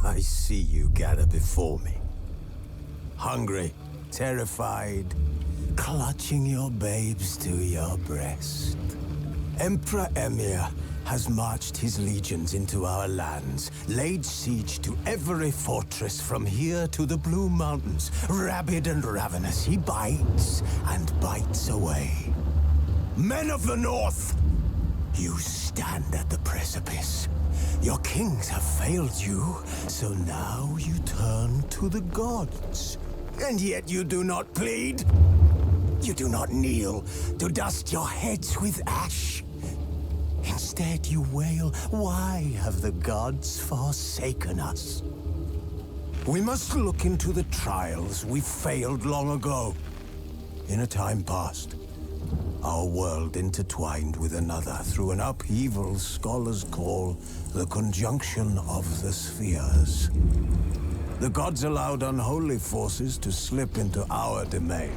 I see you gather before me. Hungry, terrified, clutching your babes to your breast. Emperor Emir has marched his legions into our lands, laid siege to every fortress from here to the Blue Mountains. Rabid and ravenous, he bites and bites away. Men of the North, you stand at the precipice. Your kings have failed you, so now you turn to the gods. And yet you do not plead. You do not kneel to dust your heads with ash. Instead you wail, why have the gods forsaken us? We must look into the trials we failed long ago. In a time past, our world intertwined with another through an upheaval scholars call the conjunction of the spheres. The gods allowed unholy forces to slip into our domain.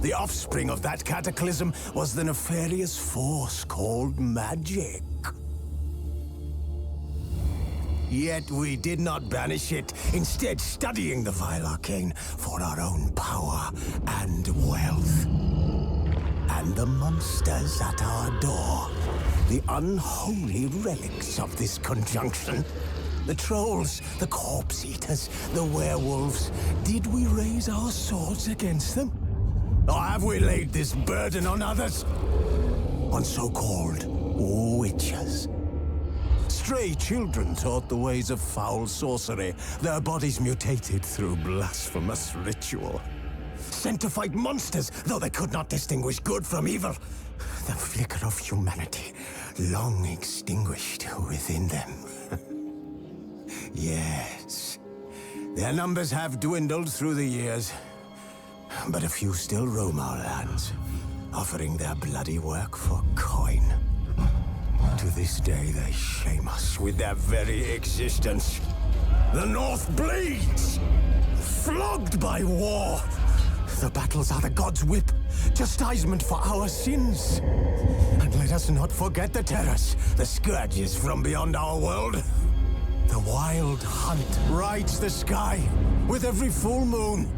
The offspring of that cataclysm was the nefarious force called magic. Yet we did not banish it, instead studying the vile arcane for our own power and wealth. And the monsters at our door, the unholy relics of this conjunction. The trolls, the corpse eaters, the werewolves. Did we raise our swords against them? Or have we laid this burden on others? On so-called witches. Stray children taught the ways of foul sorcery, their bodies mutated through blasphemous ritual. Sent to fight monsters, though they could not distinguish good from evil. The flicker of humanity, long extinguished within them. Yes, their numbers have dwindled through the years. But a few still roam our lands, offering their bloody work for coin. To this day, they shame us with their very existence. The North bleeds, flogged by war. The battles are the gods' whip, chastisement for our sins. And let us not forget the terrors, the scourges from beyond our world. The wild hunt rides the sky with every full moon.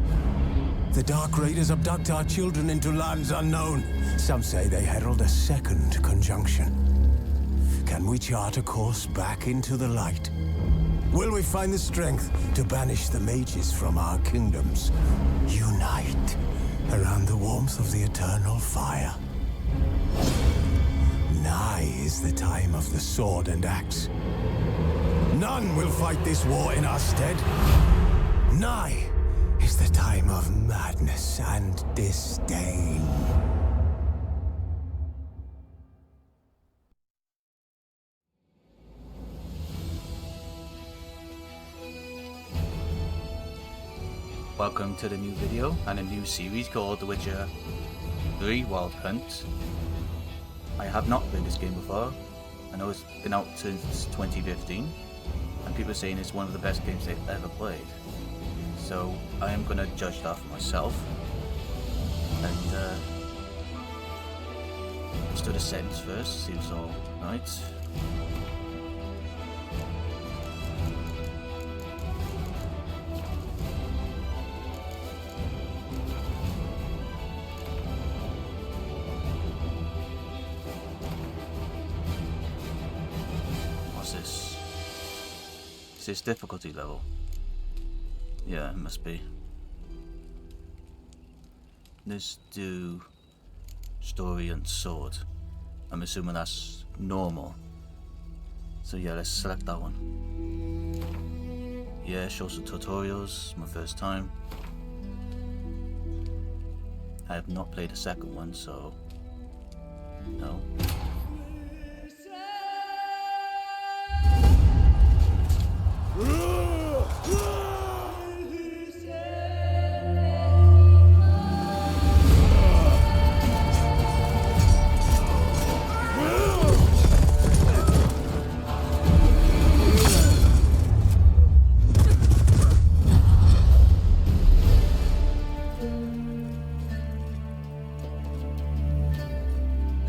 The Dark Raiders abduct our children into lands unknown. Some say they herald a second conjunction. Can we chart a course back into the light? Will we find the strength to banish the mages from our kingdoms? Unite around the warmth of the eternal fire. Nigh is the time of the sword and axe. None will fight this war in our stead. Nigh is the time of madness and disdain. Welcome to the new video and a new series called The Witcher 3 Wild Hunt. I have not played this game before. I know it's been out since 2015 and people are saying it's one of the best games they've ever played. So I am going to judge that for myself. And let's do the settings first, see if it's all right. What's this? Is this difficulty level? Yeah, it must be. Let's do story and sword. I'm assuming that's normal. So yeah, let's select that one. Yeah, show some tutorials. My first time. I have not played the second one, so no.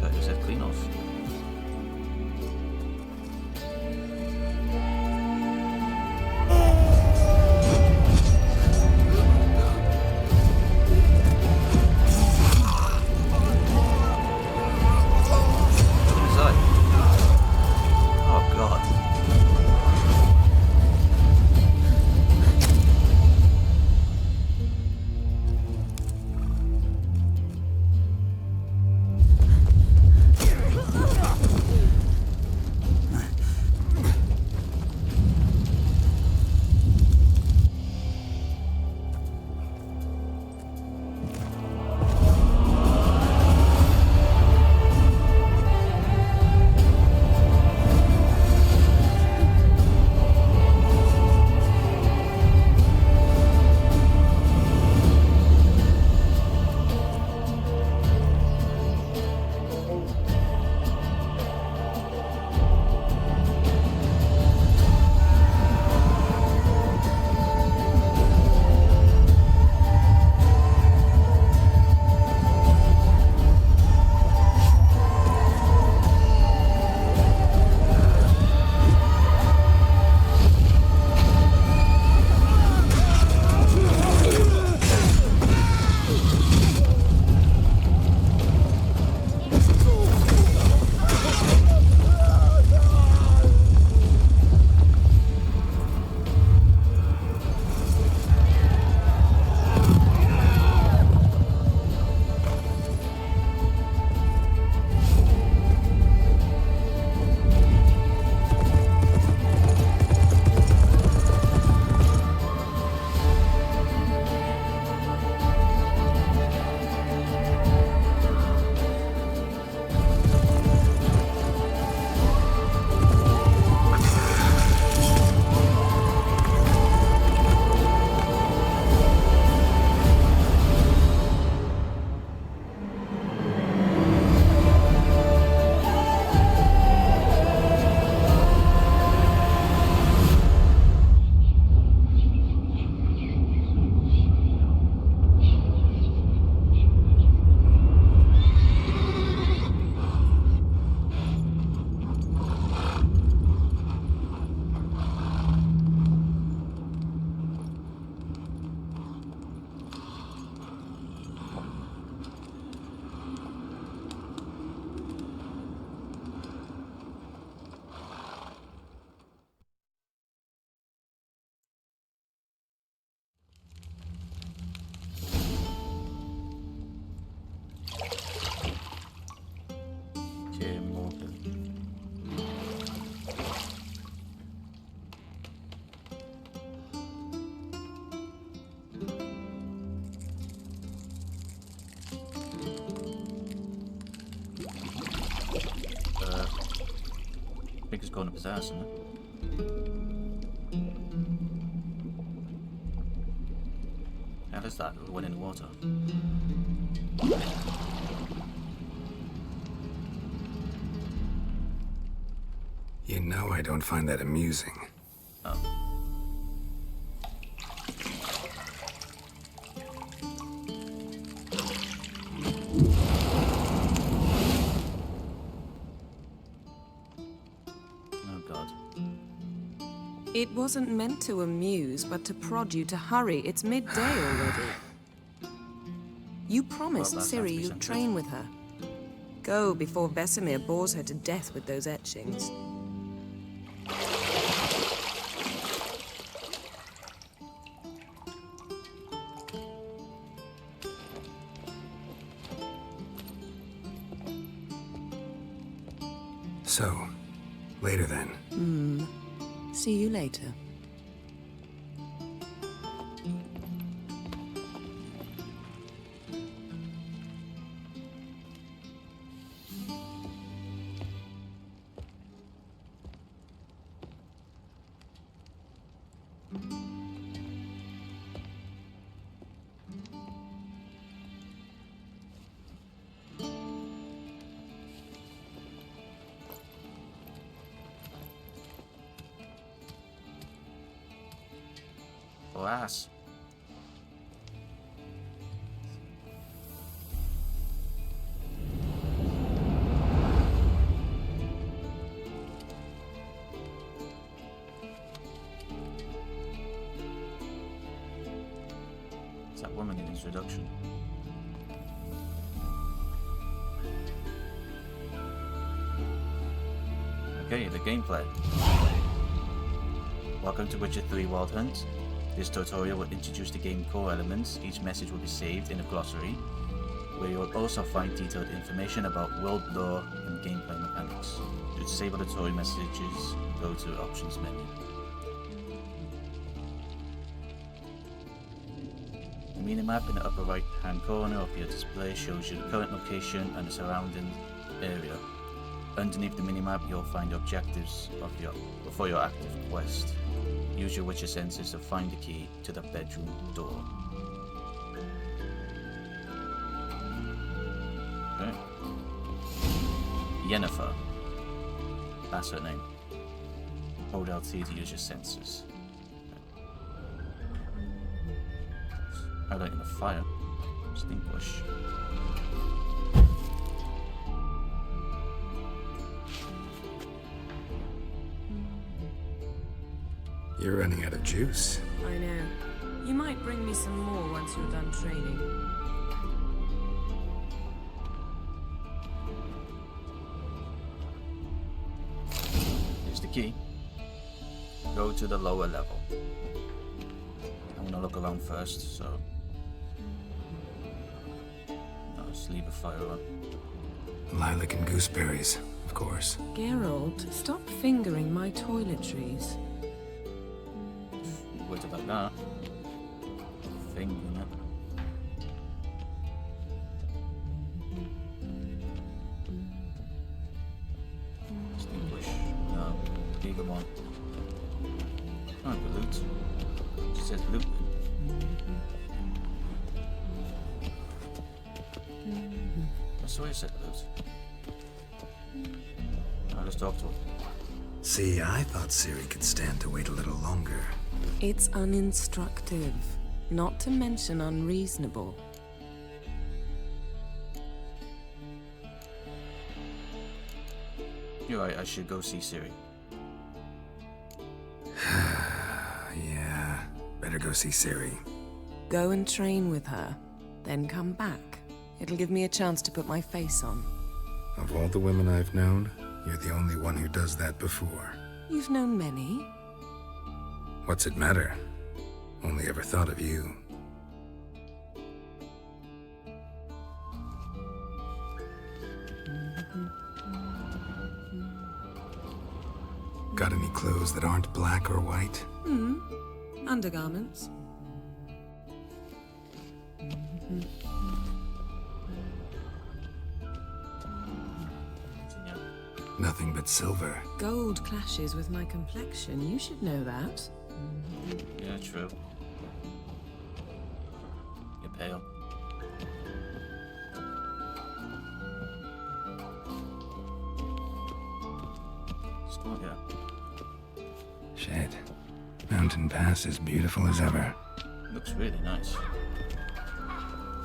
Cut his head clean off. think it's going up his ass, isn't it? How does that? We went in the water. You know I don't find that amusing. Oh. Oh God. It wasn't meant to amuse, but to prod you to hurry. It's midday already. You promised Well, that Ciri sounds you'd decent. train with her. Go before Vesemir bores her to death with those etchings. So, later then. See you later. Alas. It's that woman in introduction. Okay, the gameplay. Welcome to Witcher 3 Wild Hunt. This tutorial will introduce the game core elements. Each message will be saved in a glossary, where you will also find detailed information about world lore and gameplay mechanics. To disable the tutorial messages, go to the options menu. The minimap in the upper right hand corner of your display shows you the current location and the surrounding area. Underneath the minimap you'll find the objectives for your active quest. Use your Witcher senses to find the key to the bedroom door. Okay. Yennefer. That's her name. Hold LT to use your senses. Highlighting the fire. Extinguish. You're running out of juice. I know. You might bring me some more once you're done training. Here's the key. Go to the lower level. I'm gonna look around first, so... I'll just leave a fire on. Lilac and gooseberries, of course. Geralt, stop fingering my toiletries. Words about that. Thing, isn't it? Extinguish. No. Leave them on. Oh, the loot. It says loot. I saw you said loot. I'll just talk to him. See, I thought Ciri could stand to wait a little longer. It's uninstructive, not to mention unreasonable. You're right, I should go see Ciri. Yeah, better go see Ciri. Go and train with her, then come back. It'll give me a chance to put my face on. Of all the women I've known, you're the only one who does that before. You've known many. What's it matter? Only ever thought of you. Got any clothes that aren't black or white? Undergarments. Continue. Nothing but silver. Gold clashes with my complexion. You should know that. Yeah, true. You're pale. Let's go here. Shit. Mountain Pass is beautiful as ever. Looks really nice.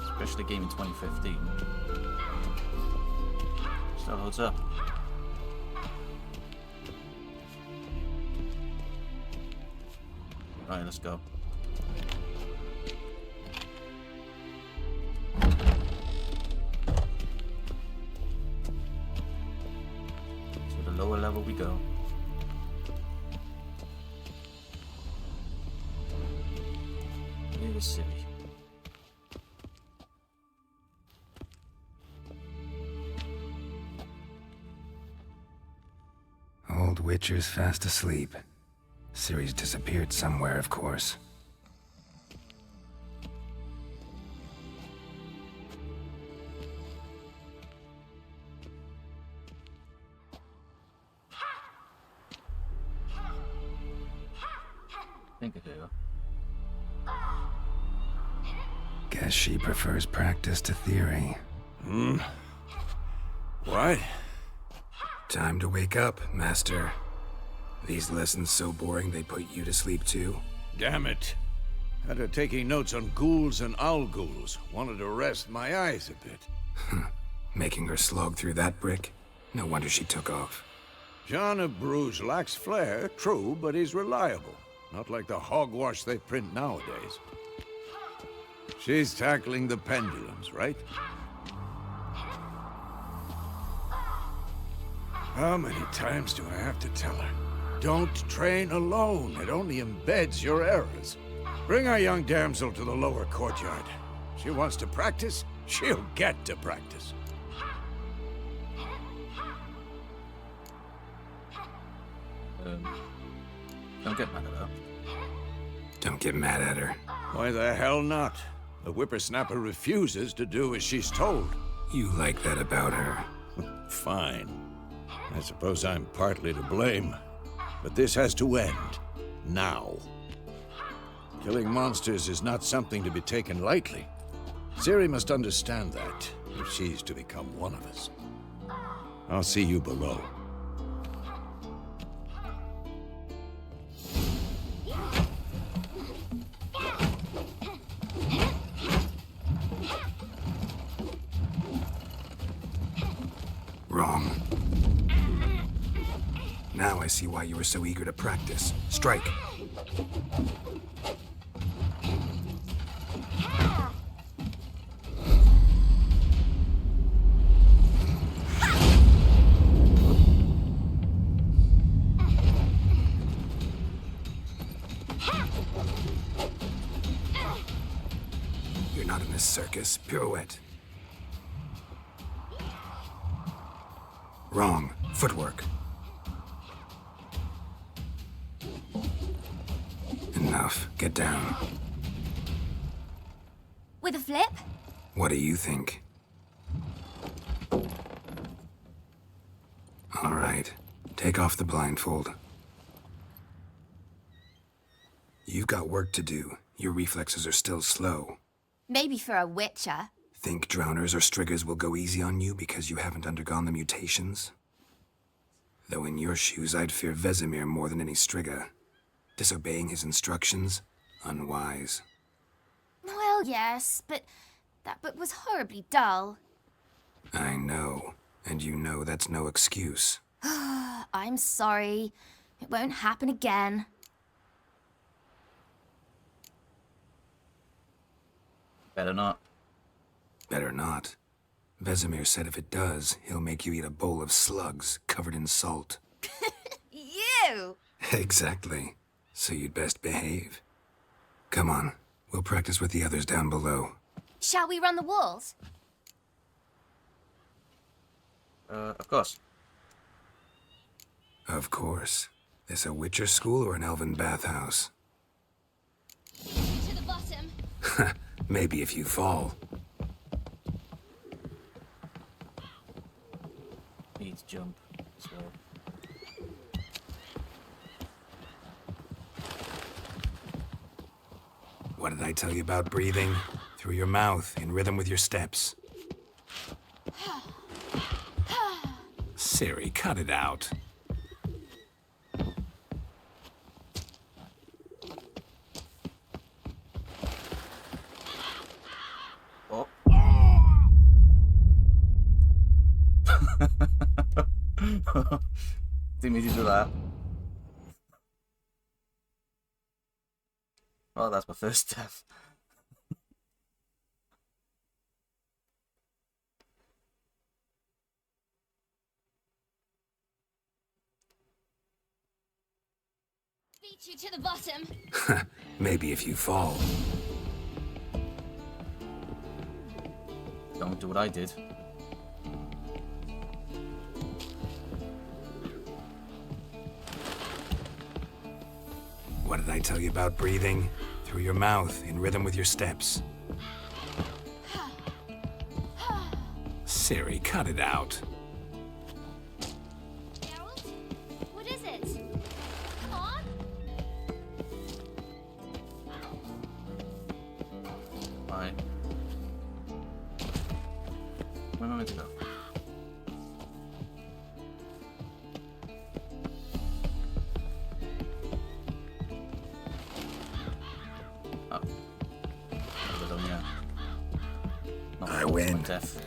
Especially the game in 2015. Still holds up. Right, let's go. To the lower level we go. Here is Ciri. Old Witcher's fast asleep. Ciri's disappeared somewhere, of course. Think of her. Guess she prefers practice to theory. What? Time to wake up, Master. These lessons so boring they put you to sleep too? Damn it. Had her taking notes on ghouls and owl ghouls. Wanted to rest my eyes a bit. Making her slog through that brick? No wonder she took off. John of Bruges lacks flair, true, but he's reliable. Not like the hogwash they print nowadays. She's tackling the pendulums, right? How many times do I have to tell her? Don't train alone. It only embeds your errors. Bring our young damsel to the lower courtyard. She wants to practice, she'll get to practice. Don't get mad at her. Don't get mad at her. Why the hell not? The whippersnapper refuses to do as she's told. You like that about her. Fine. I suppose I'm partly to blame. But this has to end. Now. Killing monsters is not something to be taken lightly. Ciri must understand that, if she's to become one of us. I'll see you below. Wrong. Now I see why you were so eager to practice. Strike. You're not in this circus. Pirouette. Wrong. Footwork. Enough. Get down. With a flip? What do you think? All right. Take off the blindfold. You've got work to do. Your reflexes are still slow. Maybe for a witcher. Think drowners or striggers will go easy on you because you haven't undergone the mutations? Though in your shoes, I'd fear Vesemir more than any strigger. Disobeying his instructions? Unwise. Well, yes, but that book was horribly dull. I know. And you know that's no excuse. I'm sorry. It won't happen again. Better not. Better not. Vesemir said if it does, he'll make you eat a bowl of slugs covered in salt. You! Exactly. So you'd best behave. Come on. We'll practice with the others down below. Shall we run the walls? Of course. Of course. This a Witcher school or an elven bathhouse? To the bottom. Maybe if you fall. Need to jump. sword. What did I tell you about breathing? Through your mouth, in rhythm with your steps. Ciri, cut it out. Oh. Didn't mean to do that. Well, that's my first death. Beat you to the bottom. Maybe if you fall. Don't do what I did. What did I tell you about breathing? Through your mouth, in rhythm with your steps. Ciri, cut it out. Geralt? What is it? Come on. Right. Where am I meant to go? Oh. I win. Death.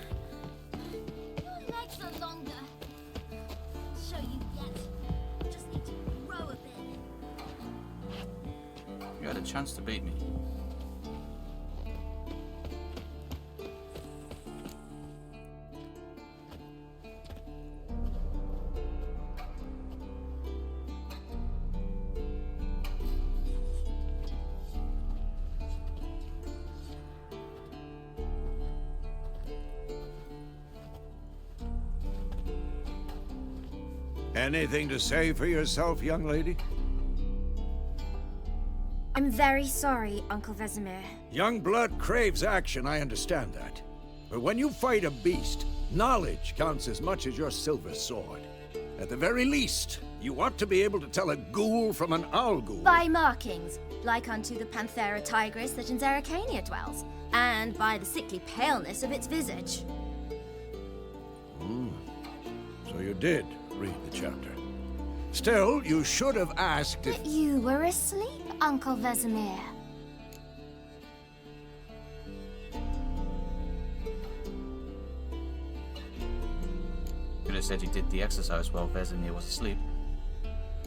Your legs are longer. I'll show you yet. Just need to grow a bit. You had a chance to beat me. Anything to say for yourself, young lady? I'm very sorry, Uncle Vesemir. Young blood craves action, I understand that. But when you fight a beast, knowledge counts as much as your silver sword. At the very least, you ought to be able to tell a ghoul from an owl ghoul. By markings, like unto the Panthera tigris that in Zerrikania dwells, and by the sickly paleness of its visage. So you did read the chapter. Still, you should have asked if... But you were asleep, Uncle Vesemir. Could have said you did the exercise while Vesemir was asleep.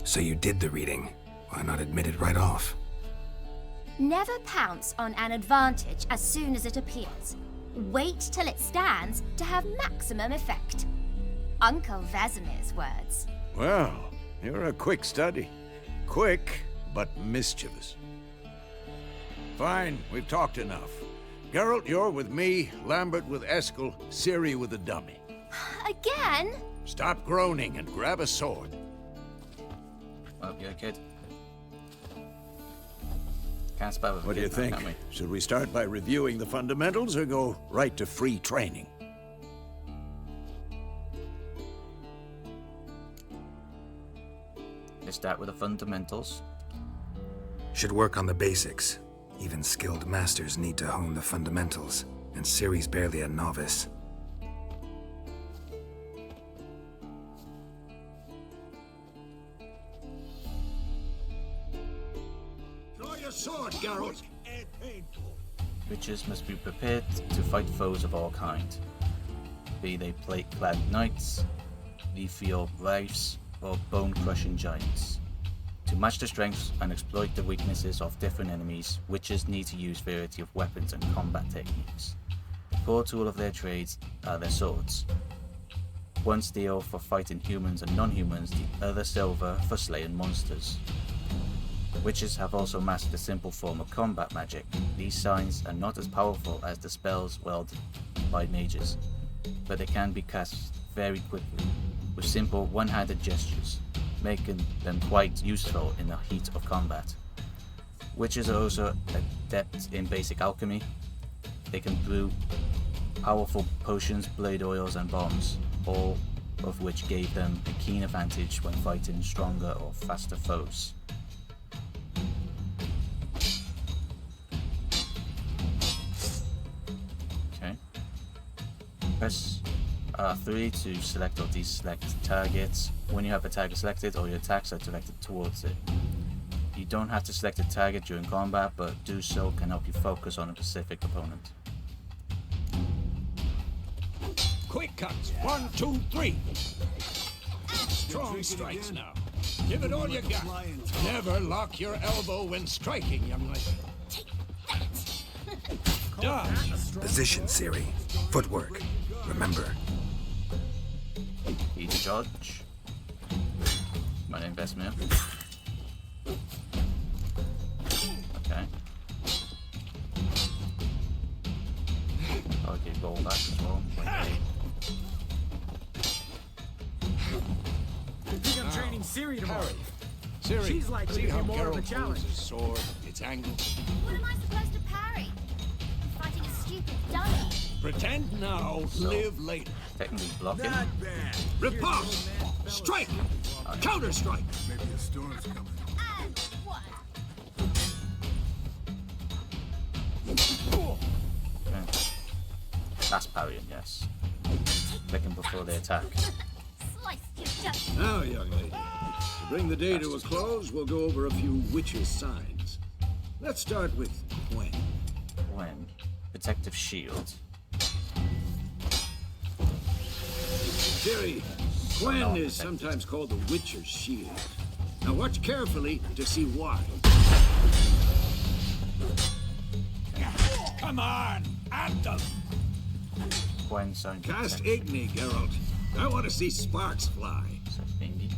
So you did the reading. Why not admit it right off? Never pounce on an advantage as soon as it appears. Wait till it stands to have maximum effect. Uncle Vesemir's words. Well, you're a quick study. Quick, but mischievous. Fine, we've talked enough. Geralt, you're with me, Lambert with Eskel, Ciri with the dummy. Again? Stop groaning and grab a sword. Okay, kid. Can't spell with a What do you kid now, think? can we? Should we start by reviewing the fundamentals or go right to free training? Let's start with the fundamentals. Should work on the basics. Even skilled masters need to hone the fundamentals, and Ciri's barely a novice. Draw your sword, Geralt. Witches must be prepared to fight foes of all kind, be they plate-clad knights, leafy orb wraiths, or bone-crushing giants. To match the strengths and exploit the weaknesses of different enemies, witches need to use variety of weapons and combat techniques. The core tool of their trades are their swords. One steel for fighting humans and non-humans, the other silver for slaying monsters. Witches have also mastered a simple form of combat magic. These signs are not as powerful as the spells wielded by mages, but they can be cast very quickly, with simple one-handed gestures, making them quite useful in the heat of combat. Witches are also adept in basic alchemy. They can brew powerful potions, blade oils and bombs, all of which gave them a keen advantage when fighting stronger or faster foes. Okay. Press R3 to select or deselect targets. When you have a target selected, all your attacks are directed towards it. You don't have to select a target during combat, but do so can help you focus on a specific opponent. Quick cuts. 1, 2, 3. Strong strikes now. Give it all you got. Never lock your elbow when striking, young lady. Dodge. Position, Siri. Footwork. Remember. Easy dodge. My investment. Okay. Okay, roll back as well. Okay. I think I'm training Siri tomorrow. Siri, She's likely see to be how more of a Geralt challenge. moves his sword, its angle. What am I supposed to parry? I'm fighting a stupid dummy. Pretend now, live later. Technically blocking. Not bad. Riposte! Strike! Counter strike! Maybe a storm's coming. And what? Okay. That's parrying, yes. Clicking before they attack. Slice you just. Now, young lady, to bring the day to a close, we'll go over a few witches' signs. Let's start with Gwen. When protective shield. Siri, Gwen is sometimes called the Witcher's Shield. Now watch carefully to see why. Come on, at them! Gwen sign Cast protection. Igni, Geralt. I want to see sparks fly. So maybe.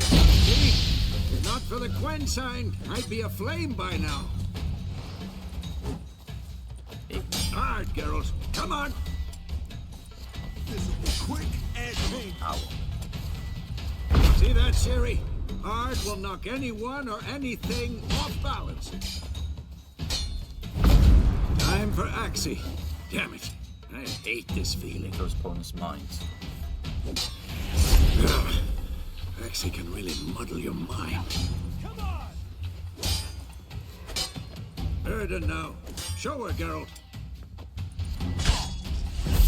See? If not for the Gwen sign, I'd be aflame by now. Hard, Geralt. Come on! This'll be quick and painful. Ow. See that, Siri? Hard will knock anyone or anything off balance. Time for Axie. Damn it. I hate this feeling. Those opponents' minds. Axie can really muddle your mind. Come on! Erden now. Show her, Geralt.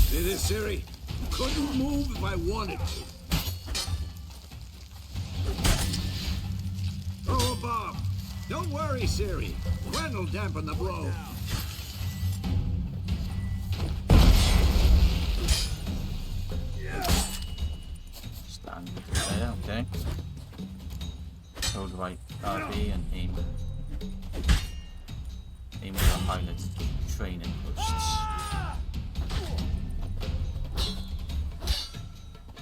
See this, Siri? Couldn't move if I wanted to. Throw a bomb. Don't worry, Siri. Gwen will dampen the blow. Stand there, okay. Hold right RB and aim. Aim at the pilot training posts.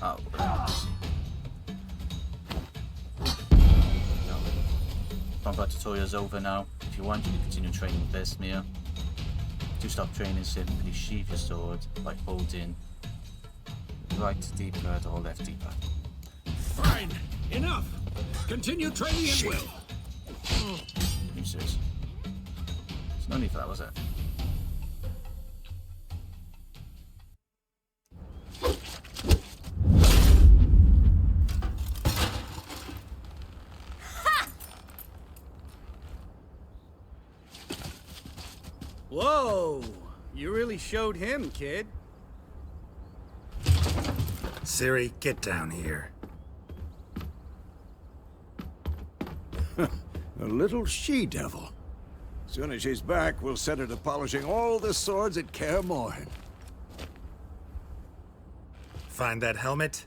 Oh, combat tutorial's over now. If you want, you can continue training with Vesemir. To stop training, simply sheath your sword by holding right D-pad or left D-pad. Fine. Enough. Continue training at will. Useless. There's no need for that, was it? Whoa! You really showed him, kid. Siri, get down here. A little she-devil. Soon as she's back, we'll set her to polishing all the swords at Kaer Morhen. Find that helmet?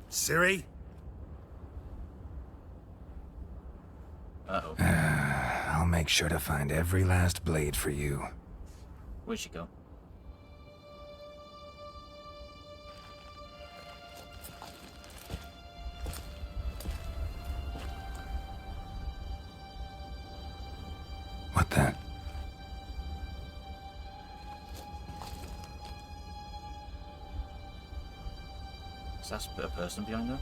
Siri? Uh-oh. I'll make sure to find every last blade for you. Where'd she go? What the? Is that a person behind her?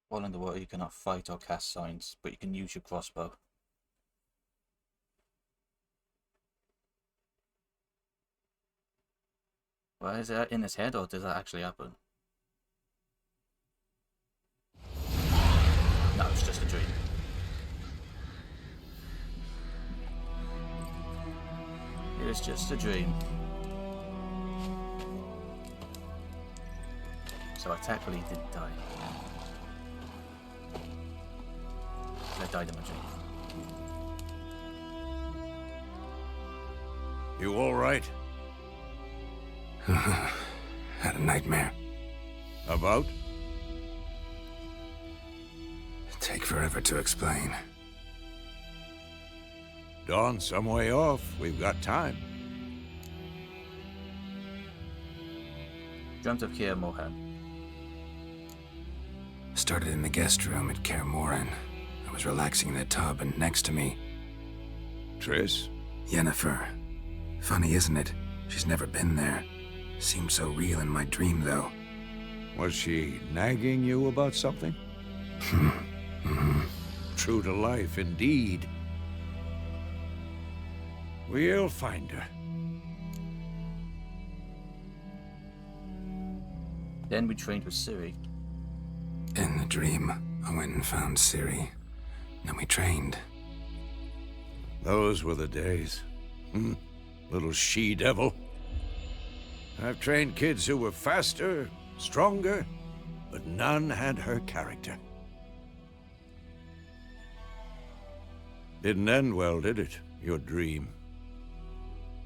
While underwater, you cannot fight or cast signs, but you can use your crossbow. Well, is that in his head, or does that actually happen? No, it's just a dream. It was just a dream. So I technically didn't die. I died in my dream. You all right? Had a nightmare. About? Take forever to explain. Dawn's some way off. We've got time. Dreamt of Kaer Morhen. Started in the guest room at Kaer Morhen. I was relaxing in the tub, and next to me, Triss? Yennefer. Funny, isn't it? She's never been there. Seemed so real in my dream, though. Was she nagging you about something? True to life, indeed. We'll find her. Then we trained with Ciri. In the dream, I went and found Ciri. Then we trained. Those were the days. Little she-devil. I've trained kids who were faster, stronger, but none had her character. Didn't end well, did it? Your dream?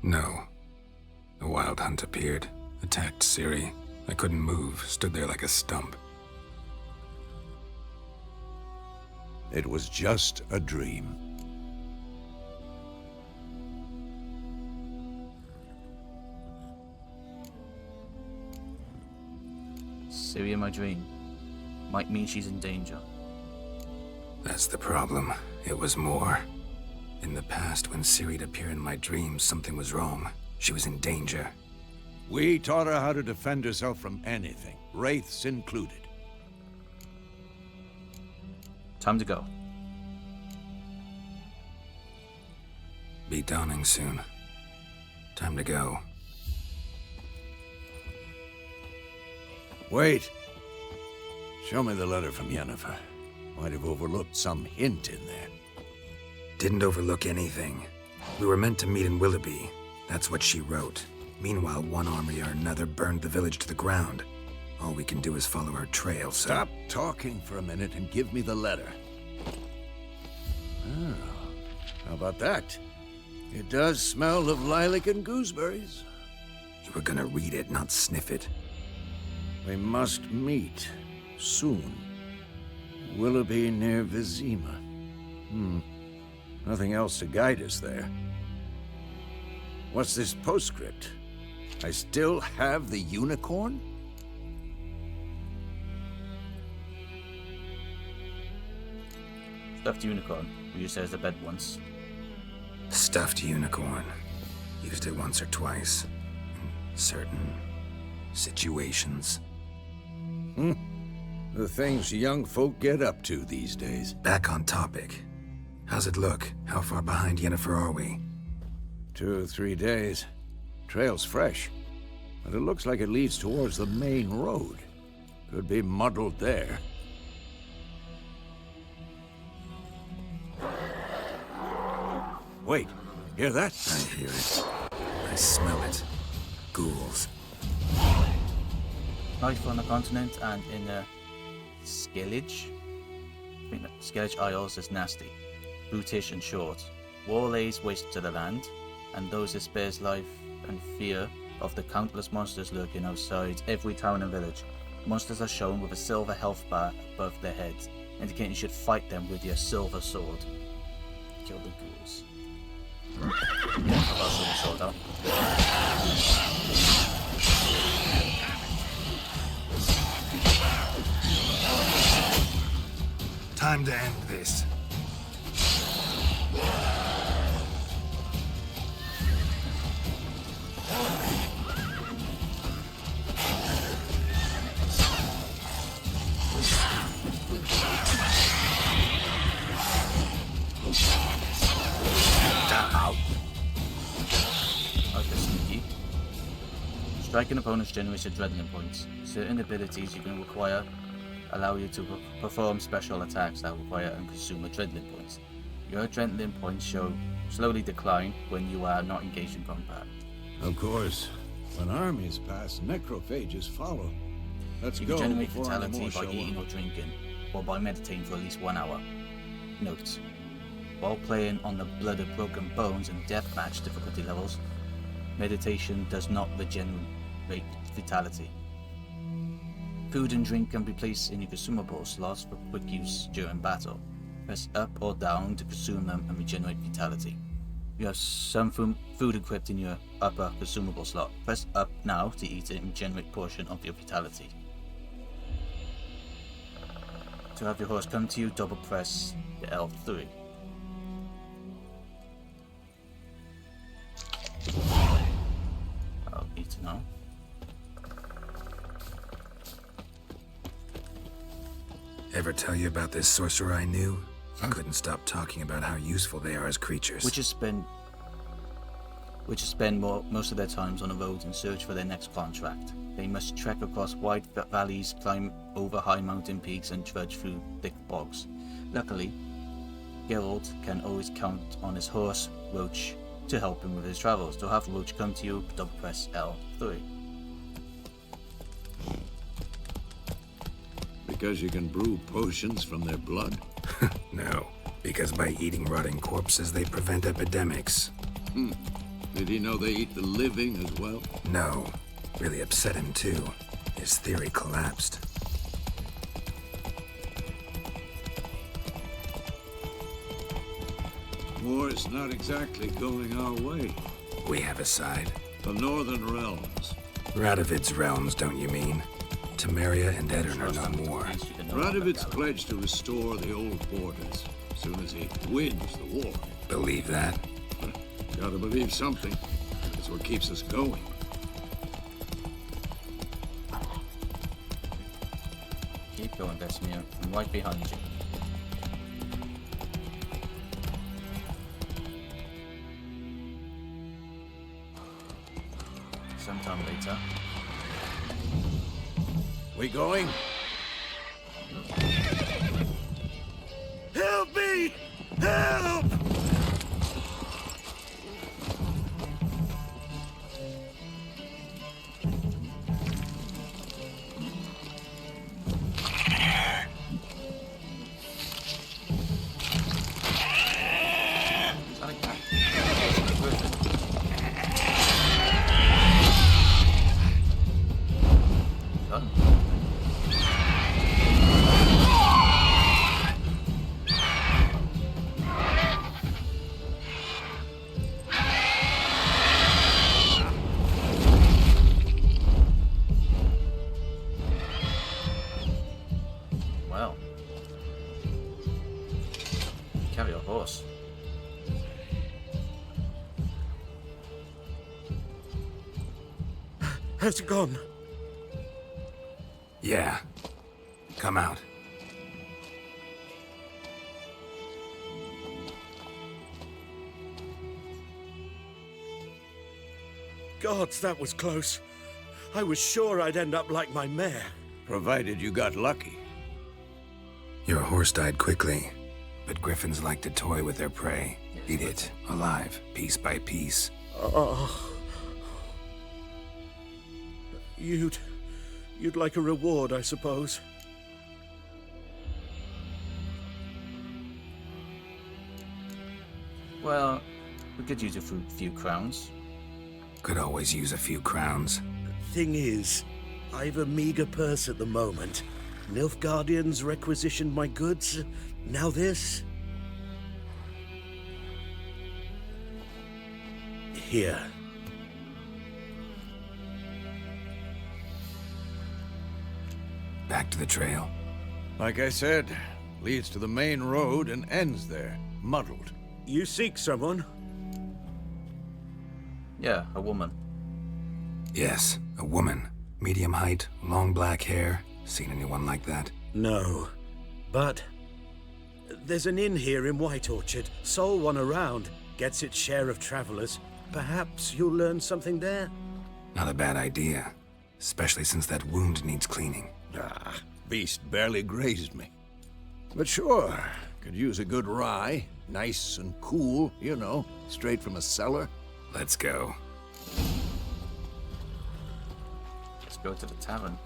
No. The Wild Hunt appeared, attacked Ciri. I couldn't move, stood there like a stump. It was just a dream. Ciri in my dream might mean she's in danger. That's the problem. It was more. In the past, when Ciri'd appear in my dreams, something was wrong. She was in danger. We taught her how to defend herself from anything, wraiths included. Time to go. Be dawning soon. Time to go. Wait. Show me the letter from Yennefer. Might have overlooked some hint in there. Didn't overlook anything. We were meant to meet in Willoughby. That's what she wrote. Meanwhile, one army or another burned the village to the ground. All we can do is follow her trail, so... Stop talking for a minute and give me the letter. Oh, how about that? It does smell of lilac and gooseberries. You were gonna read it, not sniff it. We must meet soon. Willoughby near Vizima. Nothing else to guide us there. What's this postscript? I still have the unicorn? Stuffed unicorn. We used it as a bed once. Stuffed unicorn. Used it once or twice. In certain situations. The things young folk get up to these days. Back on topic. How's it look? How far behind Yennefer are we? 2 or 3 days. Trail's fresh, but it looks like it leads towards the main road. Could be muddled there. Wait, hear that? I hear it. I smell it. Ghouls. Life on the continent and in the Skillage. I think that Skillage Isles is nasty. Brutish and short. War lays waste to the land, and those it spares life and fear of the countless monsters lurking outside every town and village. Monsters are shown with a silver health bar above their heads, indicating you should fight them with your silver sword. Kill the ghouls. I've got a silver sword out. Time to end this. Striking opponents generates adrenaline points. Certain abilities you can acquire allow you to perform special attacks that require and consume adrenaline points. Your adrenaline points slowly decline when you are not engaged in combat. Of course, when armies pass, necrophages follow. Let's You go can generate before any vitality more by show eating up. or drinking, or by meditating for at least 1 hour. Note: while playing on the Blood of Broken Bones and Deathmatch difficulty levels, meditation does not regenerate vitality. Food and drink can be placed in your consumable slots for quick use during battle. Press up or down to consume them and regenerate vitality. You have some food equipped in your upper consumable slot. Press up now to eat it and regenerate portion of your vitality. To have your horse come to you, double press the L3. I'll eat now. Ever tell you about this sorcerer I knew? I couldn't stop talking about how useful they are as creatures. Which spend most of their times on the road in search for their next contract. They must trek across wide valleys, climb over high mountain peaks, and trudge through thick bogs. Luckily, Geralt can always count on his horse, Roach, to help him with his travels. To have Roach come to you, double press L3. Because you can brew potions from their blood? No, because by eating rotting corpses, they prevent epidemics. Did he know they eat the living as well? No, really upset him too. His theory collapsed. War's not exactly going our way. We have a side. The Northern Realms. Radovid's realms, don't you mean? Temeria and Edirn are no more. Radovid's Radovid's pledged to restore the old borders as soon as he wins the war. Believe that? Gotta believe something. It's what keeps us going. Keep going, Vesemir. I'm right behind you. Sometime later. We going? Help me! Help! Well, carry a horse. Has it gone? Yeah. Come out. Gods, that was close. I was sure I'd end up like my mare. Provided you got lucky. Your horse died quickly, but griffins like to toy with their prey. Eat it, alive, piece by piece. Oh. You'd like a reward, I suppose. Well, we could use a few crowns. Could always use a few crowns. Thing is, I've a meager purse at the moment. Nilfgaardians requisitioned my goods. Now this. Here. Back to the trail. Like I said, leads to the main road and ends there, muddled. You seek someone? Yeah, a woman. Yes, a woman. Medium height, long black hair. Seen anyone like that? No. But there's an inn here in White Orchard. Sole one around. Gets its share of travelers. Perhaps you'll learn something there? Not a bad idea. Especially since that wound needs cleaning. Ah, beast barely grazed me. But sure, could use a good rye. Nice and cool, you know, straight from a cellar. Let's go. Let's go to the tavern.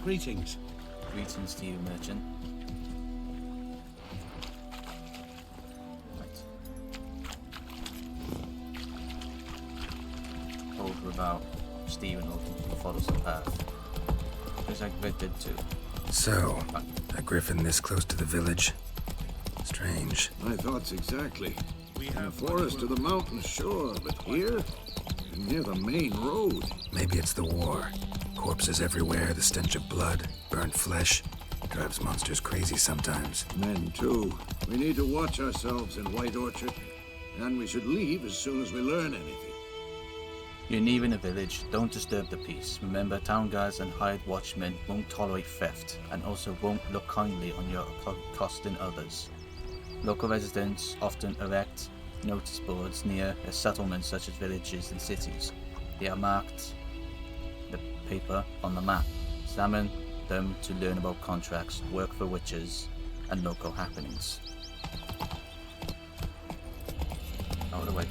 Greetings. Greetings to you, merchant. Right. Over about Stephen will follow some path. Just like Red did too. So, a griffin this close to the village? Strange. My thoughts exactly. In the forest or the mountains, sure, but here? Near the main road. Maybe it's the war. Corpses everywhere, the stench of blood, burnt flesh. Drives monsters crazy sometimes. Men, too. We need to watch ourselves in White Orchard. And we should leave as soon as we learn anything. You're near in a village, don't disturb the peace. Remember, town guards and hired watchmen won't tolerate theft, and also won't look kindly on your accosting others. Local residents often erect notice boards near settlements such as villages and cities. They are marked the paper on the map. Examine them to learn about contracts, work for witches, and local happenings. Out of the way.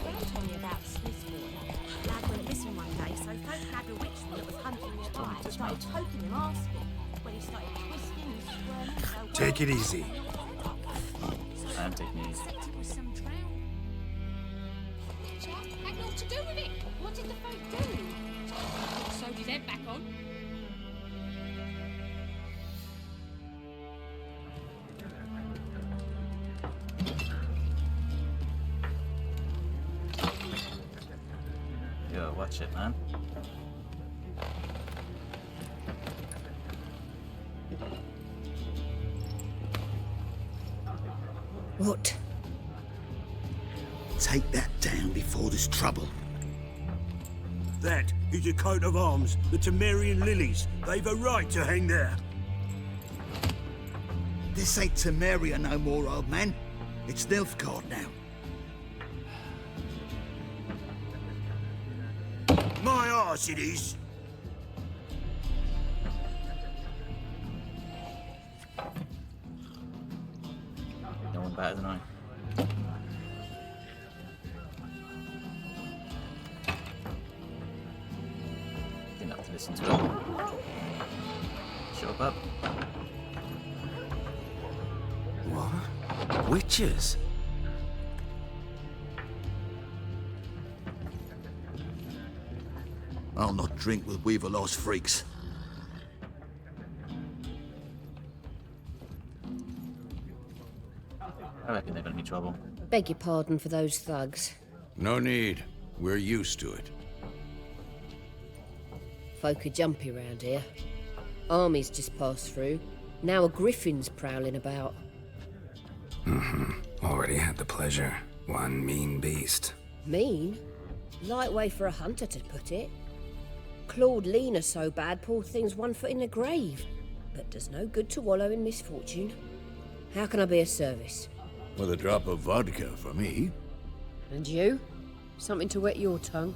Grant told me about Swiss boy. Lad went missing one day, so folk nabbed a witchman that was hunting nearby and started poking him, asking. When he started twisting and squirming, so Take it easy. I'm taking it easy. Had naught to do with it. What did the folk do? Sewed his head back on. Yo, watch it, man. What? Take that down before there's trouble. That is a coat of arms, the Temerian lilies. They've a right to hang there. This ain't Temeria no more, old man. It's Nilfgaard now. My arse it is. No one better than I. Didn't have to listen to it. Shut up. What? Witches? I'll not drink with Weaverlaw's freaks. I reckon they're gonna be trouble. Beg your pardon for those thugs. No need. We're used to it. Folk are jumpy round here. Armies just passed through. Now a griffin's prowling about. Already had the pleasure. One mean beast. Mean? Light way for a hunter to put it. Clawed Lena so bad, poor thing's 1 foot in the grave. But does no good to wallow in misfortune. How can I be of service? With a drop of vodka for me. And you? Something to wet your tongue?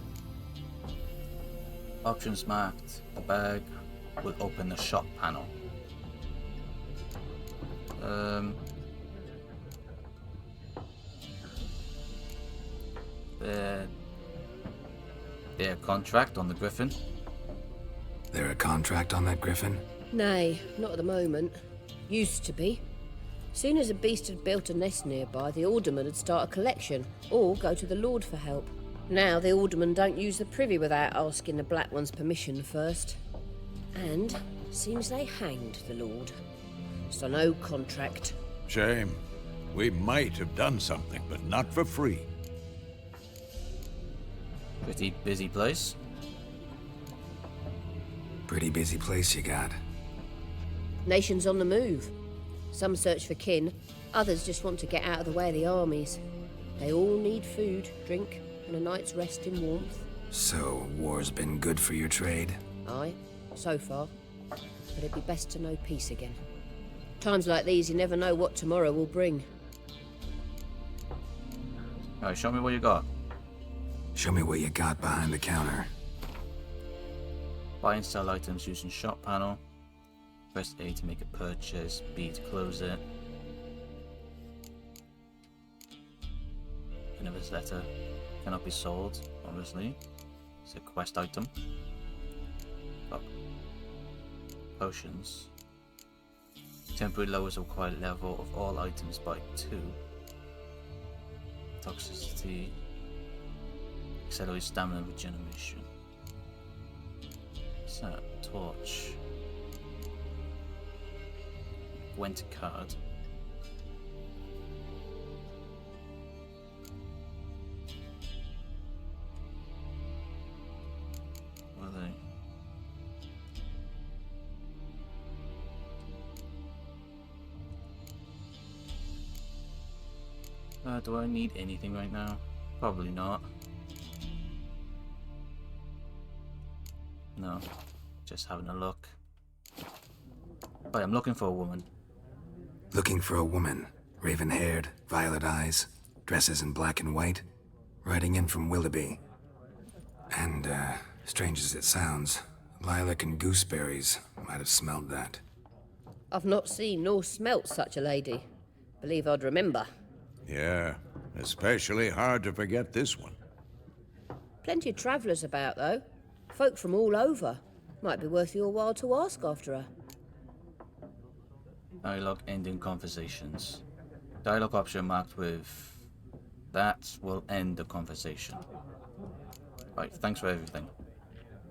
Options marked. The bag will open the shop panel. Their contract on the Griffin. There a contract on that griffin? Nay, not at the moment. Used to be. Soon as a beast had built a nest nearby, the alderman would start a collection, or go to the Lord for help. Now the alderman don't use the privy without asking the Black One's permission first. And seems they hanged the Lord. So no contract. Shame. We might have done something, but not for free. Pretty busy place. Pretty busy place you got. Nations on the move. Some search for kin, others just want to get out of the way of the armies. They all need food, drink, and a night's rest in warmth. So, war's been good for your trade? Aye, so far. But it'd be best to know peace again. Times like these, you never know what tomorrow will bring. Alright, show me what you got. Show me what you got behind the counter. Buy and sell items using shop panel. Press A to make a purchase, B to close it. Another's letter cannot be sold, obviously. It's a quest item. Oh. Potions. Temporary lowers the required level of all items by 2. Toxicity. Accelerates stamina regeneration. What's that? Torch. Went card. What are they? Do I need anything right now? Probably not. No, just having a look. Right, I'm looking for a woman. Looking for a woman. Raven-haired, violet eyes, dresses in black and white. Riding in from Willoughby. And, strange as it sounds, lilac and gooseberries might have smelled that. I've not seen nor smelt such a lady. Believe I'd remember. Yeah, especially hard to forget this one. Plenty of travellers about, though. Folk from all over. Might be worth your while to ask after her. Dialogue ending conversations. Dialogue option marked with that will end the conversation. Right, thanks for everything.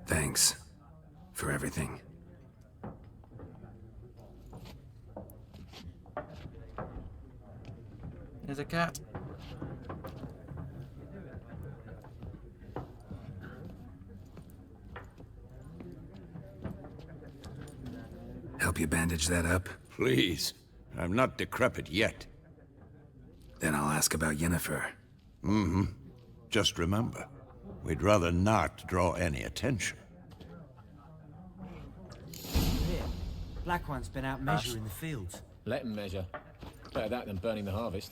Thanks for everything. There's a cat. Help you bandage that up? Please, I'm not decrepit yet. Then I'll ask about Yennefer. Mm-hmm. Just remember, we'd rather not draw any attention. Here, Black One's been out measuring the fields. Let him measure. Better that than burning the harvest.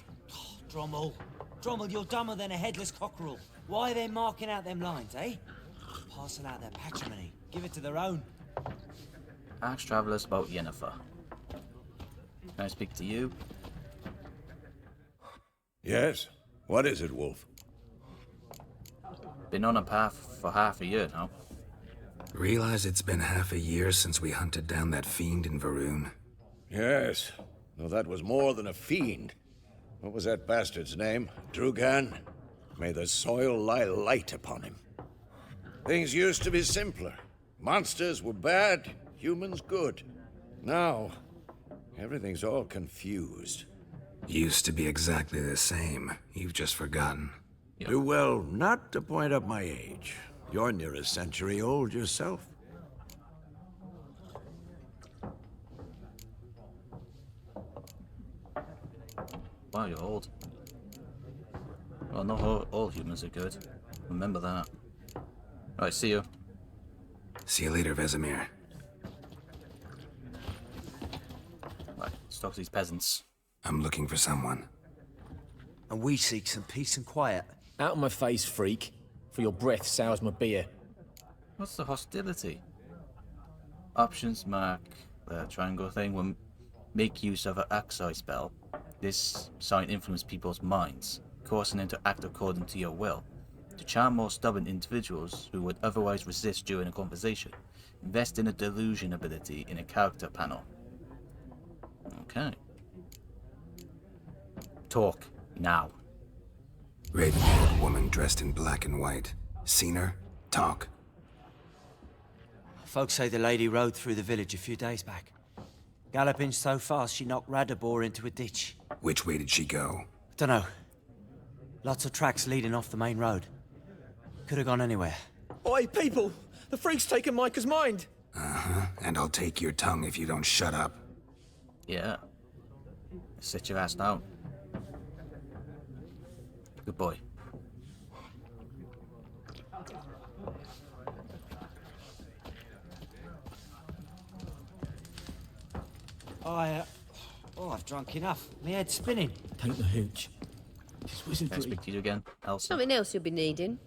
Drommel. Drommel, you're dumber than a headless cockerel. Why are they marking out them lines, eh? Passing out their patrimony. Give it to their own. Ask travelers about Yennefer. Can I speak to you? Yes? What is it, Wolf? Been on a path for half a year now. Realize it's been half a year since we hunted down that fiend in Varun? Yes. Though that was more than a fiend. What was that bastard's name? Drugan? May the soil lie light upon him. Things used to be simpler. Monsters were bad, humans good. Now, everything's all confused. Used to be exactly the same. You've just forgotten. Yep. Do well not to point up my age. You're near a century old yourself. Wow, you're old. Well, not all humans are good. Remember that. Alright, see you. See you later, Vesemir. Right, let's talk to these peasants. I'm looking for someone. And we seek some peace and quiet. Out of my face, freak. For your breath sours my beer. What's the hostility? Options mark the triangle thing will make use of an Axai spell. This sign influences people's minds, causing them to act according to your will. To charm more stubborn individuals who would otherwise resist during a conversation, invest in a delusion ability in a character panel. Okay. Talk now. Raven-haired woman dressed in black and white. Seen her? Talk. Folks say the lady rode through the village a few days back. Galloping so fast she knocked Radabor into a ditch. Which way did she go? Dunno. Lots of tracks leading off the main road. Could have gone anywhere. Oi, people! The freak's taken Micah's mind! Uh-huh. And I'll take your tongue if you don't shut up. Yeah. Sit your ass down. Good boy. I've drunk enough. My head's spinning. Take the hooch. This Can I wizardry. speak to you again, Elsa? Something else you'll be needing.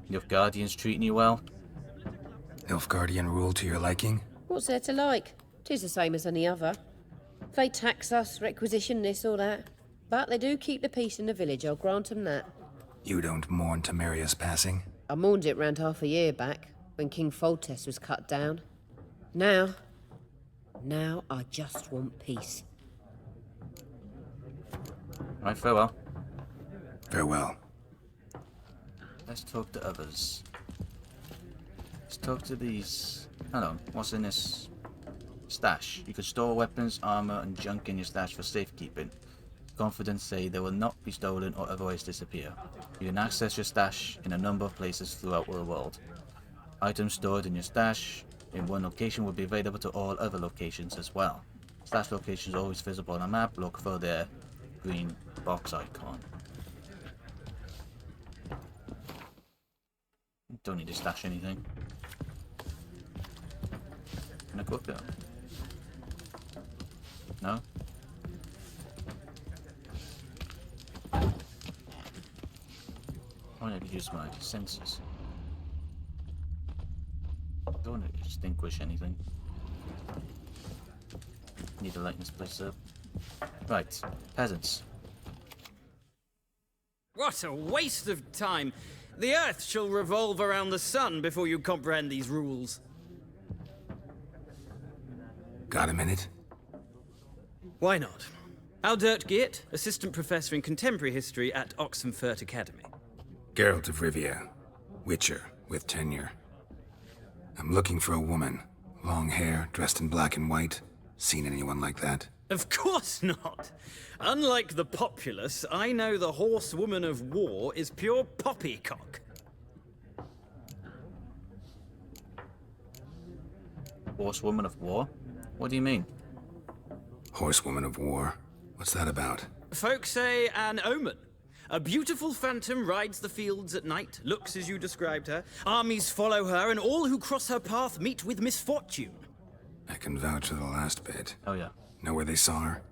Nilfgaardians treating you well? Nilfgaardian rule to your liking? What's there to like? 'Tis the same as any other. They tax us, requisition this or that. But they do keep the peace in the village, I'll grant 'em that. You don't mourn Temeria's passing? I mourned it round half a year back, when King Foltest was cut down. Now I just want peace. Right, farewell. Farewell. Let's talk to others. Let's talk to these... Hello, what's in this stash? You can store weapons, armor, and junk in your stash for safekeeping. Confidents say they will not be stolen or otherwise disappear. You can access your stash in a number of places throughout the world. Items stored in your stash in one location will be available to all other locations as well. Stash locations are always visible on a map. Look for their green box icon. Don't need to stash anything. Can I go up there? No? I need to use my senses. Don't want to extinguish anything. Need to lighten this place up. Right, peasants. What a waste of time! The Earth shall revolve around the sun before you comprehend these rules. Got a minute? Why not? Aldert Geert, Assistant Professor in Contemporary History at Oxenfurt Academy. Geralt of Rivia. Witcher, with tenure. I'm looking for a woman. Long hair, dressed in black and white. Seen anyone like that? Of course not! Unlike the populace, I know the horsewoman of war is pure poppycock. Horsewoman of war? What do you mean? Horsewoman of war? What's that about? Folk say an omen. A beautiful phantom rides the fields at night, looks as you described her. Armies follow her, and all who cross her path meet with misfortune. I can vouch for the last bit. Oh yeah. Know where they saw her?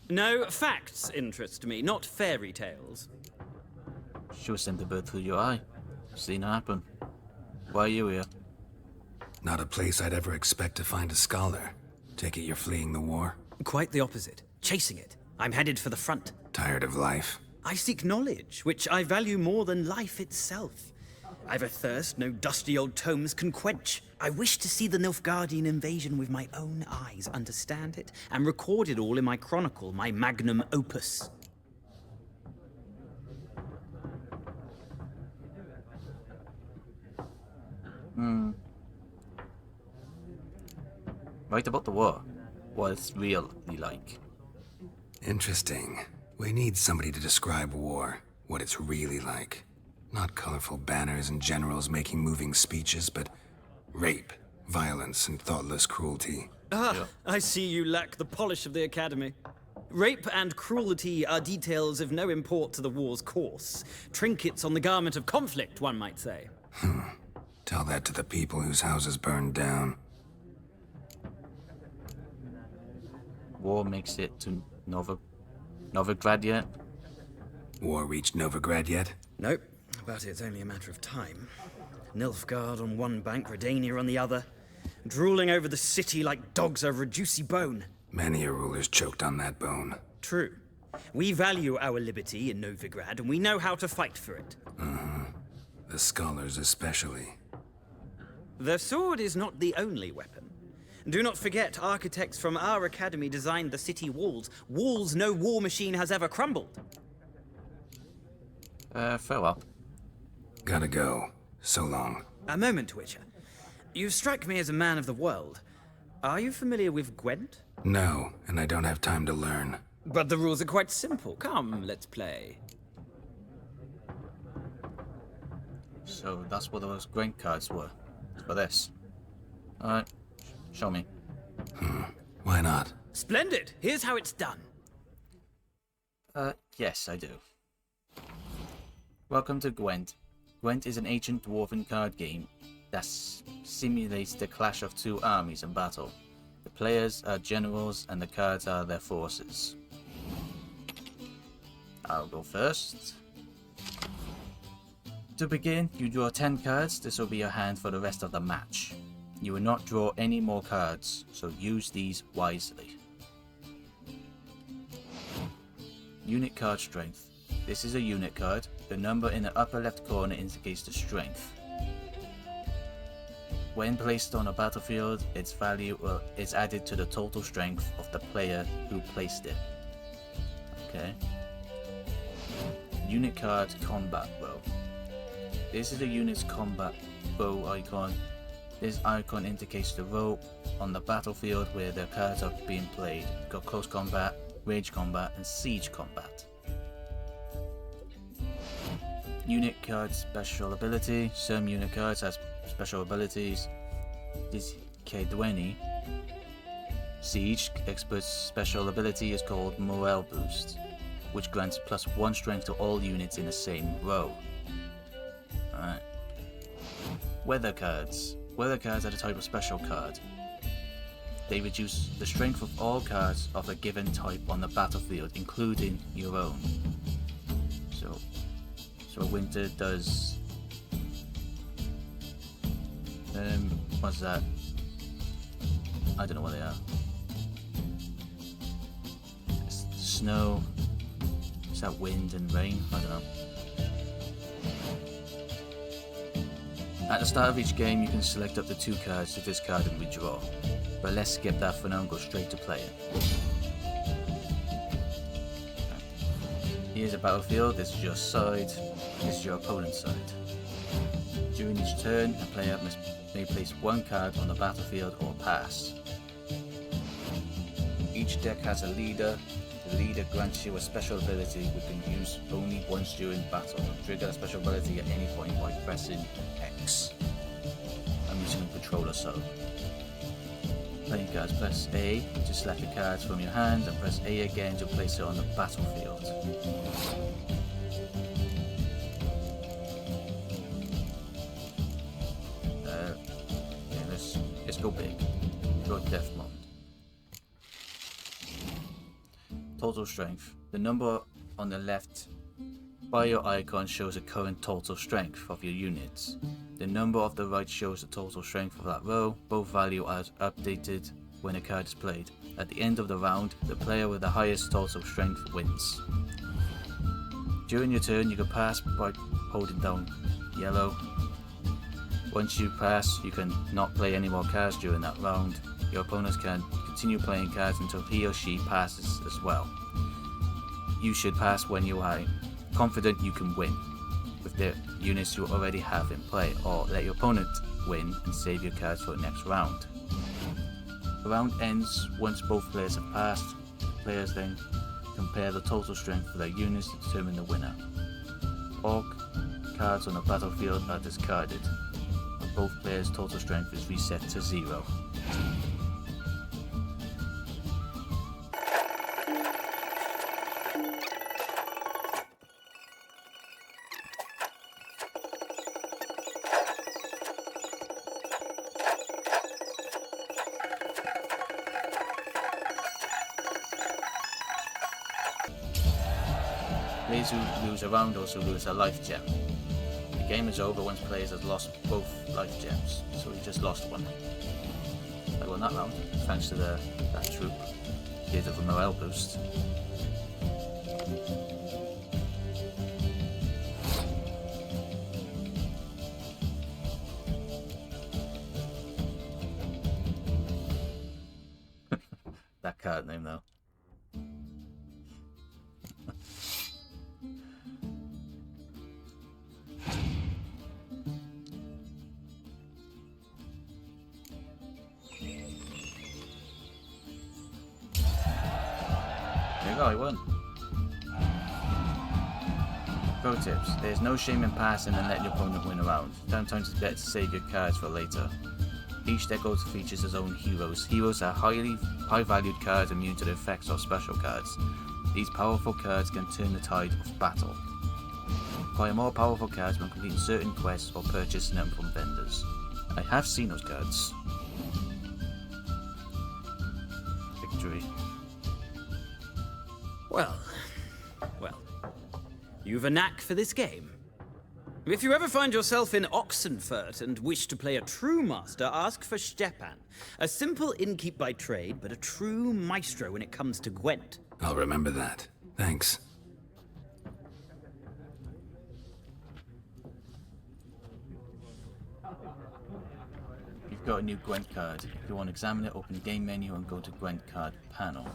No, facts interest me, not fairy tales. She was sent a bird through your eye. Seen it happen. Why are you here? Not a place I'd ever expect to find a scholar. Take it you're fleeing the war? Quite the opposite. Chasing it. I'm headed for the front. Tired of life? I seek knowledge, which I value more than life itself. I've a thirst no dusty old tomes can quench. I wish to see the Nilfgaardian invasion with my own eyes, understand it, and record it all in my chronicle, my magnum opus. Write about the war. What it's really like. Interesting. We need somebody to describe war, what it's really like. Not colorful banners and generals making moving speeches, but rape, violence, and thoughtless cruelty. I see you lack the polish of the Academy. Rape and cruelty are details of no import to the war's course. Trinkets on the garment of conflict, one might say. Tell that to the people whose houses burned down. War makes it to Novigrad yet? War reached Novigrad yet? Nope, but it's only a matter of time. Nilfgaard on one bank, Redania on the other, drooling over the city like dogs over a juicy bone. Many a ruler's choked on that bone. True. We value our liberty in Novigrad, and we know how to fight for it. The scholars especially. The sword is not the only weapon. Do not forget, architects from our academy designed the city walls. Walls no war machine has ever crumbled. Farewell. Gotta go. So long. A moment, Witcher. You strike me as a man of the world. Are you familiar with Gwent? No, and I don't have time to learn. But the rules are quite simple. Come, let's play. So that's what those Gwent cards were. For this. Alright. Show me. Why not? Splendid! Here's how it's done. Yes, I do. Welcome to Gwent. Gwent is an ancient dwarven card game that simulates the clash of two armies in battle. The players are generals and the cards are their forces. I'll go first. To begin, you draw 10 cards. This will be your hand for the rest of the match. You will not draw any more cards, so use these wisely. Unit card strength. This is a unit card. The number in the upper left corner indicates the strength. When placed on a battlefield, its value is added to the total strength of the player who placed it. Okay. Unit card combat bow. This is the unit's combat bow icon. This icon indicates the row on the battlefield where the cards are being played. You've got close combat, range combat, and siege combat. Unit card special ability. Some unit cards has special abilities. This K20 Siege Expert's special ability is called Morale Boost, which grants +1 strength to all units in the same row. Alright. Weather cards. Weather cards are the type of special card. They reduce the strength of all cards of a given type on the battlefield, including your own. So winter does... what's that? I don't know what they are. Snow. Is that wind and rain? I don't know. At the start of each game, you can select up to 2 cards to discard and redraw. But let's skip that for now and go straight to playing. Here's a battlefield. This is your side. This is your opponent's side. During each turn, a player may place 1 card on the battlefield or pass. Each deck has a leader. The leader grants you a special ability we can use only once during battle. Trigger a special ability at any point by pressing X. I'm using a controller, so. Playing cards, press A to select the cards from your hand and press A again to place it on the battlefield. Let's go big. Go death mode. Total strength. The number on the left by your icon shows the current total strength of your units. The number of the right shows the total strength of that row. Both values are updated when a card is played. At the end of the round, the player with the highest total strength wins. During your turn, you can pass by holding down yellow. Once you pass, you can not play any more cards during that round. Your opponents can continue playing cards until he or she passes as well. You should pass when you are confident you can win with the units you already have in play, or let your opponent win and save your cards for the next round. The round ends once both players have passed. Players then compare the total strength for their units to determine the winner. All cards on the battlefield are discarded. Both players' total strength is reset to 0. Players who lose a round also lose a life gem. The game is over once players have lost both life gems, so he just lost one. I won that round, thanks to that troop. Gave it a morale boost. That card name though. I won. Pro tips. There's no shame in passing and letting your opponent win a round. Sometimes it's better to save your cards for later. Each deck also features its own heroes. Heroes are high valued cards immune to the effects of special cards. These powerful cards can turn the tide of battle. Acquire more powerful cards when completing certain quests or purchasing them from vendors. I have seen those cards. Victory. Well, you've a knack for this game. If you ever find yourself in Oxenfurt and wish to play a true master, ask for Stepan. A simple innkeep by trade, but a true maestro when it comes to Gwent. I'll remember that. Thanks. You've got a new Gwent card. If you want to examine it, open the game menu and go to Gwent card panel.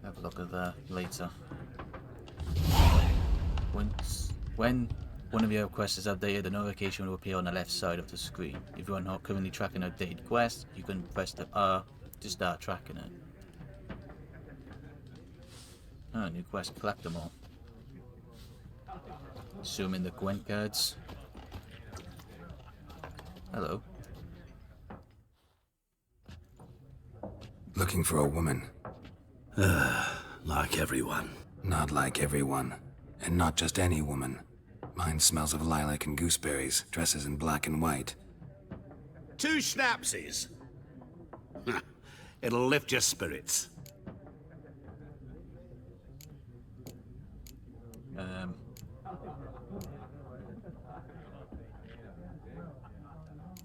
Have a look at that later. When one of your quests is updated, a notification will appear on the left side of the screen. If you are not currently tracking an updated quest, you can press the R to start tracking it. Oh, new quest, collect them all. Zoom in the Gwent cards. Hello. Looking for a woman. Like everyone. Not like everyone. And not just any woman. Mine smells of lilac and gooseberries, dresses in black and white. 2 schnapsies. It'll lift your spirits.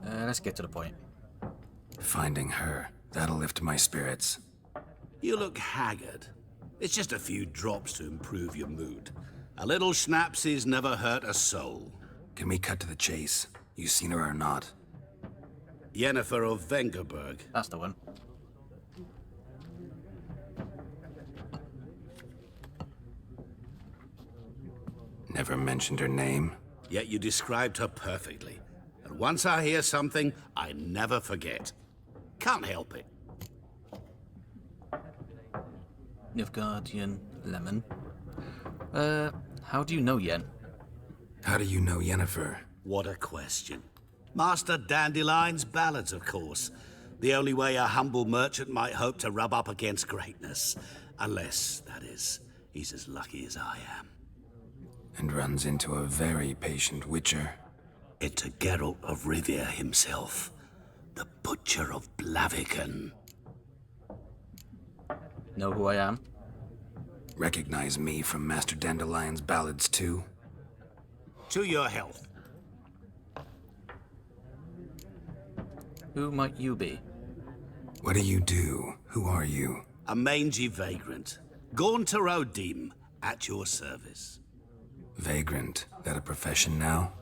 Let's get to the point. Finding her. That'll lift my spirits. You look haggard. It's just a few drops to improve your mood. A little schnapsies never hurt a soul. Can we cut to the chase? You seen her or not? Yennefer of Vengerberg. That's the one. Never mentioned her name. Yet you described her perfectly. And once I hear something, I never forget. Can't help it. Nilfgaardian Lemon. How do you know Yen? How do you know Yennefer? What a question. Master Dandelion's ballads, of course. The only way a humble merchant might hope to rub up against greatness. Unless, that is, he's as lucky as I am. And runs into a very patient witcher. Into Geralt of Rivia himself. The Butcher of Blaviken. Know who I am? Recognize me from Master Dandelion's ballads too? To your health. Who might you be? What do you do? Who are you? A mangy vagrant. Gaunter Odim, at your service. Vagrant? That a profession now?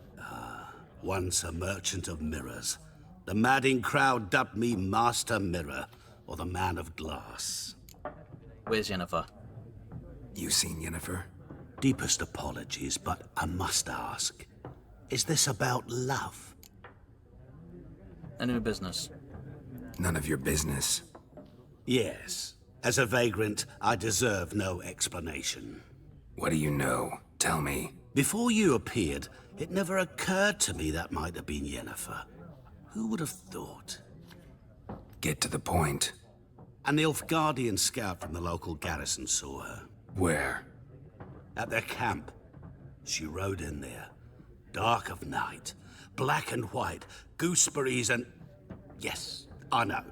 Once a merchant of mirrors. The madding crowd dubbed me Master Mirror, or the Man of Glass. Where's Yennefer? You seen Yennefer? Deepest apologies, but I must ask. Is this about love? Any business? None of your business. Yes. As a vagrant, I deserve no explanation. What do you know? Tell me. Before you appeared, it never occurred to me that might have been Yennefer. Who would have thought? Get to the point. A Nilfgaardian scout from the local garrison saw her. Where? At their camp. She rode in there. Dark of night. Black and white. Gooseberries and... Yes, I know.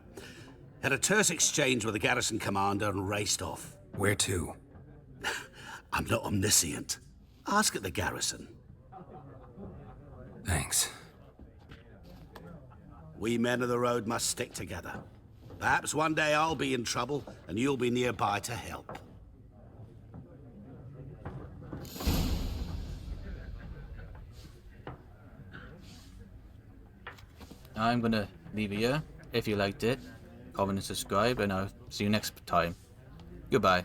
Had a terse exchange with the garrison commander and raced off. Where to? I'm not omniscient. Ask at the garrison. Thanks. We men of the road must stick together. Perhaps one day I'll be in trouble and you'll be nearby to help. I'm gonna leave it here. If you liked it, comment and subscribe, and I'll see you next time. Goodbye.